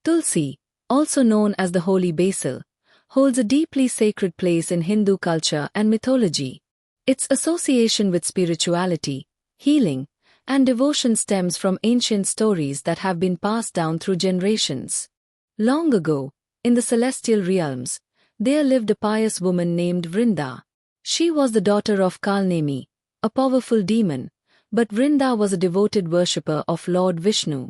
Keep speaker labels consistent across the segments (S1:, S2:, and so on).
S1: Tulsi, also known as the holy basil, holds a deeply sacred place in Hindu culture and mythology. Its association with spirituality, healing, and devotion stems from ancient stories that have been passed down through generations. Long ago, in the celestial realms, there lived a pious woman named Vrinda. She was the daughter of Kalnemi, a powerful demon, but Vrinda was a devoted worshipper of Lord Vishnu.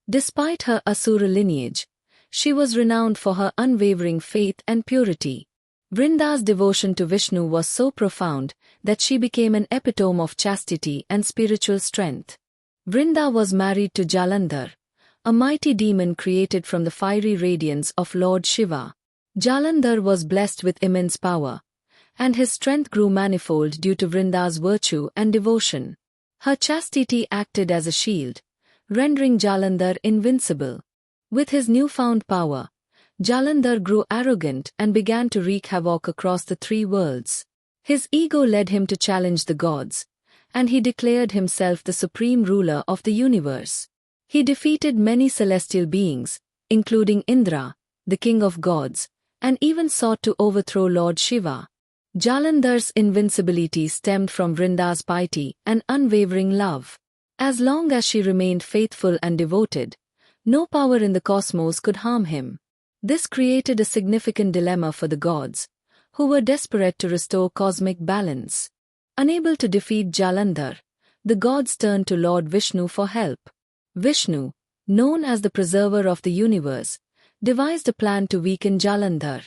S1: Despite her Asura lineage, she was renowned for her unwavering faith and purity. Vrinda's devotion to Vishnu was so profound that she became an epitome of chastity and spiritual strength. Vrinda was married to Jalandhar, a mighty demon created from the fiery radiance of Lord Shiva. Jalandhar was blessed with immense power, and his strength grew manifold due to Vrinda's virtue and devotion. Her chastity acted as a shield, rendering Jalandhar invincible. With his newfound power, Jalandhar grew arrogant and began to wreak havoc across the three worlds. His ego led him to challenge the gods, and he declared himself the supreme ruler of the universe. He defeated many celestial beings, including Indra, the king of gods, and even sought to overthrow Lord Shiva. Jalandhar's invincibility stemmed from Vrinda's piety and unwavering love. As long as she remained faithful and devoted, no power in the cosmos could harm him. This created a significant dilemma for the gods, who were desperate to restore cosmic balance. Unable to defeat Jalandhar, the gods turned to Lord Vishnu for help. Vishnu, known as the preserver of the universe, devised a plan to weaken Jalandhar.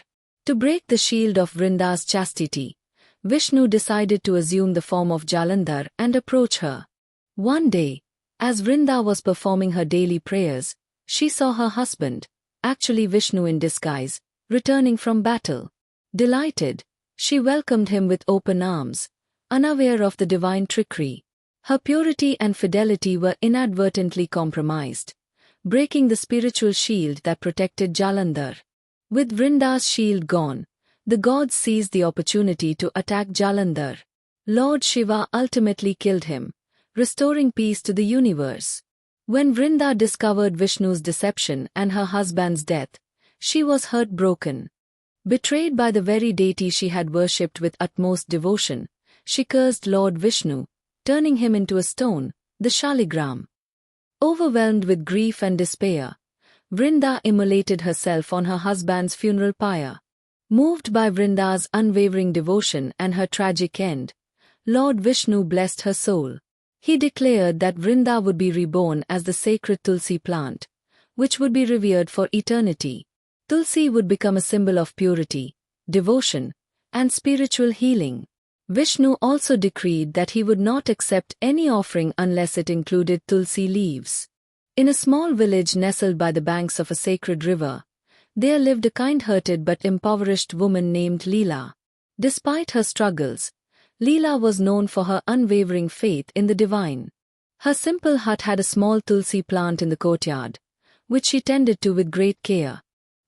S1: To break the shield of Vrinda's chastity, Vishnu decided to assume the form of Jalandhar and approach her. One day, as Vrinda was performing her daily prayers, she saw her husband, actually Vishnu in disguise, returning from battle. Delighted, she welcomed him with open arms, unaware of the divine trickery. Her purity and fidelity were inadvertently compromised, breaking the spiritual shield that protected Jalandhar. With Vrinda's shield gone, the gods seized the opportunity to attack Jalandhar. Lord Shiva ultimately killed him, restoring peace to the universe. When Vrinda discovered Vishnu's deception and her husband's death, she was heartbroken. Betrayed by the very deity she had worshipped with utmost devotion, she cursed Lord Vishnu, turning him into a stone, the Shaligram. Overwhelmed with grief and despair, Vrinda immolated herself on her husband's funeral pyre. Moved by Vrinda's unwavering devotion and her tragic end, Lord Vishnu blessed her soul. He declared that Vrinda would be reborn as the sacred tulsi plant, which would be revered for eternity. Tulsi would become a symbol of purity, devotion, and spiritual healing. Vishnu also decreed that he would not accept any offering unless it included tulsi leaves. In a small village nestled by the banks of a sacred river, there lived a kind-hearted but impoverished woman named Leela. Despite her struggles, Leela was known for her unwavering faith in the divine. Her simple hut had a small tulsi plant in the courtyard, which she tended to with great care.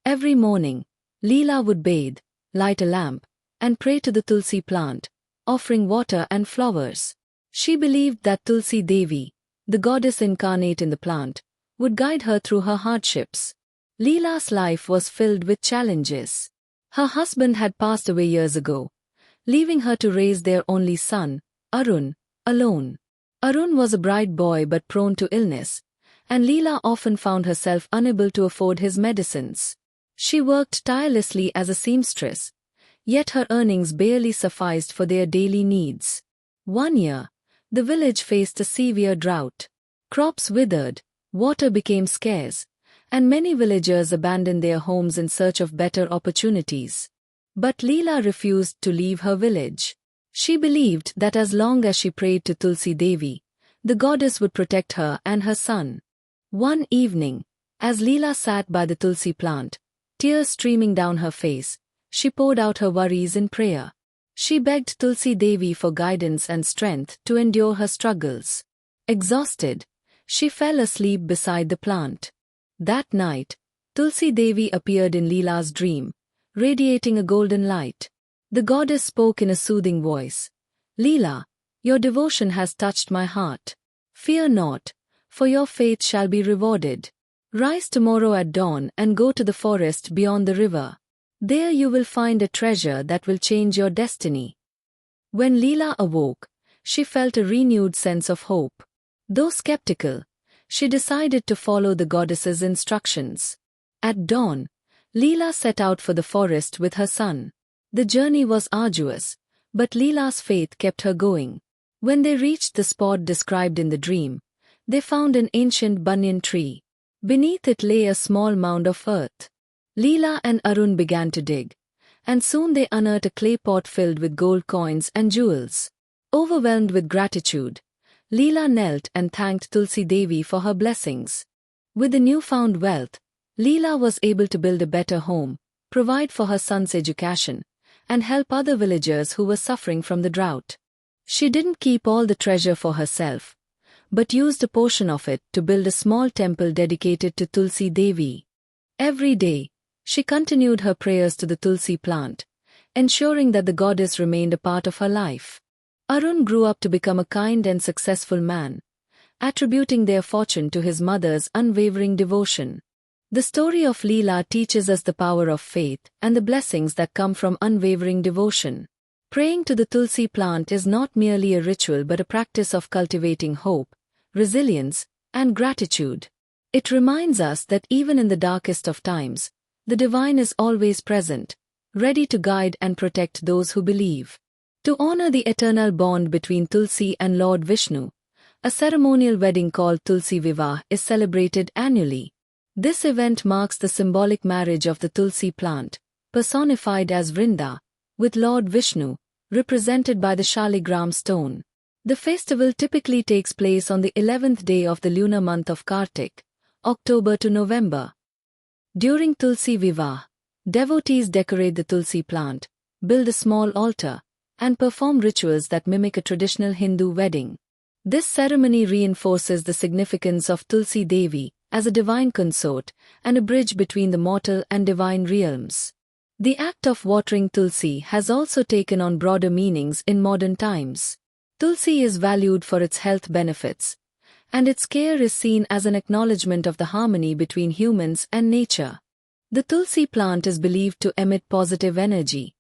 S1: Every morning, Leela would bathe, light a lamp, and pray to the tulsi plant, offering water and flowers. She believed that Tulsi Devi, the goddess incarnate in the plant, would guide her through her hardships. Leela's life was filled with challenges. Her husband had passed away years ago, leaving her to raise their only son, Arun, alone. Arun was a bright boy but prone to illness, and Leela often found herself unable to afford his medicines. She worked tirelessly as a seamstress, yet her earnings barely sufficed for their daily needs. One year, the village faced a severe drought. Crops withered, water became scarce, and many villagers abandoned their homes in search of better opportunities. But Leela refused to leave her village. She believed that as long as she prayed to Tulsi Devi, the goddess would protect her and her son. One evening, as Leela sat by the tulsi plant, tears streaming down her face, she poured out her worries in prayer. She begged Tulsi Devi for guidance and strength to endure her struggles. Exhausted, she fell asleep beside the plant. That night, Tulsi Devi appeared in Leela's dream, radiating a golden light. The goddess spoke in a soothing voice. "Leela, your devotion has touched my heart. Fear not, for your faith shall be rewarded." Rise tomorrow at dawn and go to the forest beyond the river. There you will find a treasure that will change your destiny. When Leela awoke, she felt a renewed sense of hope. Though skeptical, she decided to follow the goddess's instructions. At dawn, Leela set out for the forest with her son. The journey was arduous, but Leela's faith kept her going. When they reached the spot described in the dream, they found an ancient banyan tree. Beneath it lay a small mound of earth. Leela and Arun began to dig, and soon they unearthed a clay pot filled with gold coins and jewels. Overwhelmed with gratitude, Leela knelt and thanked Tulsi Devi for her blessings. With the newfound wealth, Leela was able to build a better home, provide for her son's education, and help other villagers who were suffering from the drought. She didn't keep all the treasure for herself, but used a portion of it to build a small temple dedicated to Tulsi Devi. Every day, she continued her prayers to the tulsi plant, ensuring that the goddess remained a part of her life. Arun grew up to become a kind and successful man, attributing their fortune to his mother's unwavering devotion. The story of Leela teaches us the power of faith and the blessings that come from unwavering devotion. Praying to the tulsi plant is not merely a ritual but a practice of cultivating hope, resilience, and gratitude. It reminds us that even in the darkest of times, the divine is always present, ready to guide and protect those who believe. To honor the eternal bond between Tulsi and Lord Vishnu, a ceremonial wedding called Tulsi Vivah is celebrated annually. This event marks the symbolic marriage of the tulsi plant, personified as Vrinda, with Lord Vishnu, represented by the Shaligram stone. The festival typically takes place on the 11th day of the lunar month of Kartik, October to November. During Tulsi Vivah, devotees decorate the tulsi plant, build a small altar, and perform rituals that mimic a traditional Hindu wedding. This ceremony reinforces the significance of Tulsi Devi as a divine consort and a bridge between the mortal and divine realms. The act of watering Tulsi has also taken on broader meanings in modern times. Tulsi is valued for its health benefits, and its care is seen as an acknowledgement of the harmony between humans and nature. The Tulsi plant is believed to emit positive energy,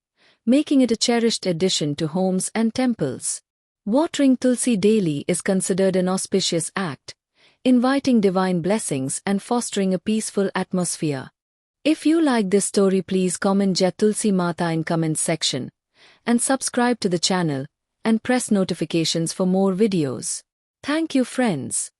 S1: making it a cherished addition to homes and temples. Watering Tulsi daily is considered an auspicious act, inviting divine blessings and fostering a peaceful atmosphere. If you like this story, please comment Jai Tulsi Mata in comments section and subscribe to the channel and press notifications for more videos. Thank you, friends.